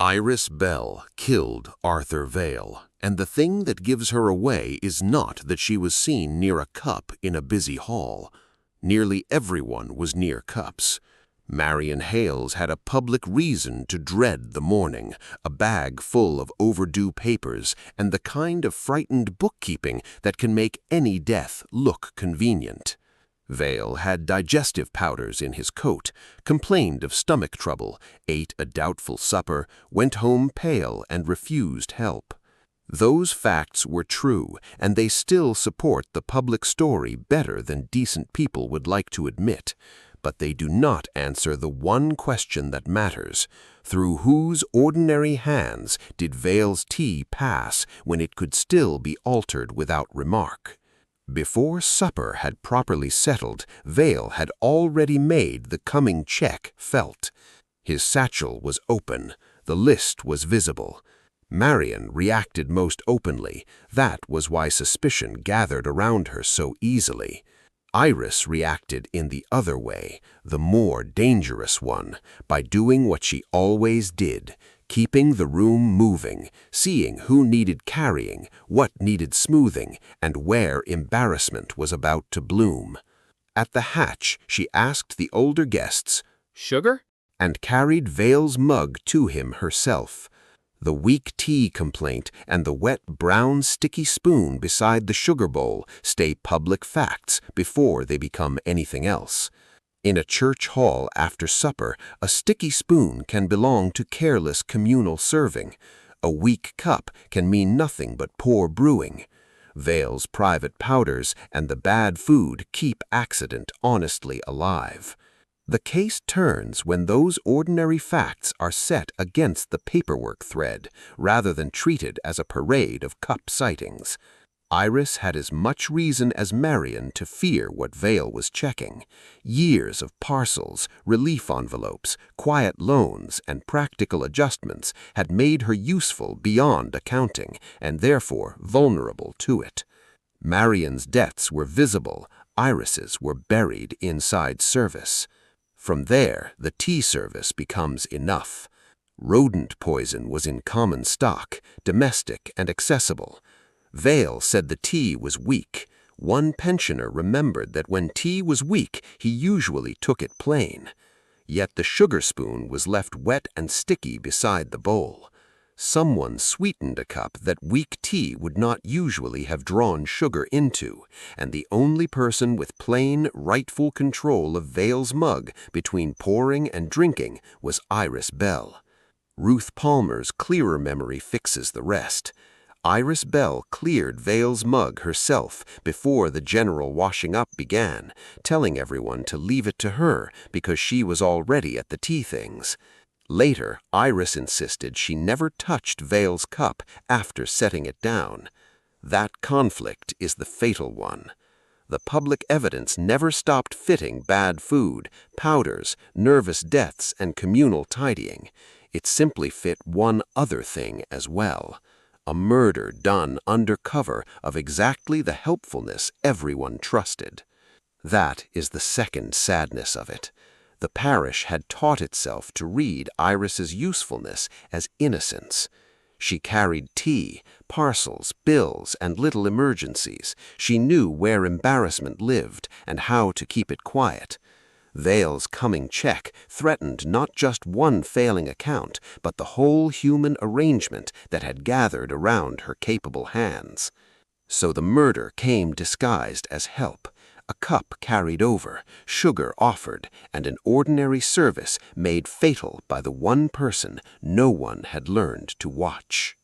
Iris Bell killed Arthur Vale, and the thing that gives her away is not that she was seen near a cup in a busy hall. Nearly everyone was near cups. Marion Hales had a public reason to dread the morning, a bag full of overdue papers, and the kind of frightened bookkeeping that can make any death look convenient. Vale had digestive powders in his coat, complained of stomach trouble, ate a doubtful supper, went home pale, and refused help. Those facts were true, and they still support the public story better than decent people would like to admit. But they do not answer the one question that matters. Through whose ordinary hands did Vale's tea pass when it could still be altered without remark? Before supper had properly settled, Vale had already made the coming check felt. His satchel was open. The list was visible. Marion reacted most openly. That was why suspicion gathered around her so easily. Iris reacted in the other way, the more dangerous one, by doing what she always did, keeping the room moving, seeing who needed carrying, what needed smoothing, and where embarrassment was about to bloom. At the hatch, she asked the older guests, "Sugar?" and carried Vale's mug to him herself. The weak tea complaint and the wet brown sticky spoon beside the sugar bowl stay public facts before they become anything else. In a church hall after supper, a sticky spoon can belong to careless communal serving. A weak cup can mean nothing but poor brewing. Vale's private powders and the bad food keep accident honestly alive. The case turns when those ordinary facts are set against the paperwork thread, rather than treated as a parade of cup sightings. Iris had as much reason as Marion to fear what Vale was checking. Years of parcels, relief envelopes, quiet loans, and practical adjustments had made her useful beyond accounting, and therefore vulnerable to it. Marion's debts were visible. Iris's were buried inside service. From there, the tea service becomes enough. Rodent poison was in common stock, domestic and accessible. Vale said the tea was weak. One pensioner remembered that when tea was weak, he usually took it plain. Yet the sugar spoon was left wet and sticky beside the bowl. Someone sweetened a cup that weak tea would not usually have drawn sugar into, and the only person with plain, rightful control of Vale's mug between pouring and drinking was Iris Bell. Ruth Palmer's clearer memory fixes the rest. Iris Bell cleared Vale's mug herself before the general washing up began, telling everyone to leave it to her because she was already at the tea things. Later, Iris insisted she never touched Vale's cup after setting it down. That conflict is the fatal one. The public evidence never stopped fitting bad food, powders, nervous deaths, and communal tidying. It simply fit one other thing as well. A murder done under cover of exactly the helpfulness everyone trusted. That is the second sadness of it. The parish had taught itself to read Iris's usefulness as innocence. She carried tea, parcels, bills, and little emergencies. She knew where embarrassment lived and how to keep it quiet. Vale's coming check threatened not just one failing account, but the whole human arrangement that had gathered around her capable hands. So the murder came disguised as help. A cup carried over, sugar offered, and an ordinary service made fatal by the one person no one had learned to watch.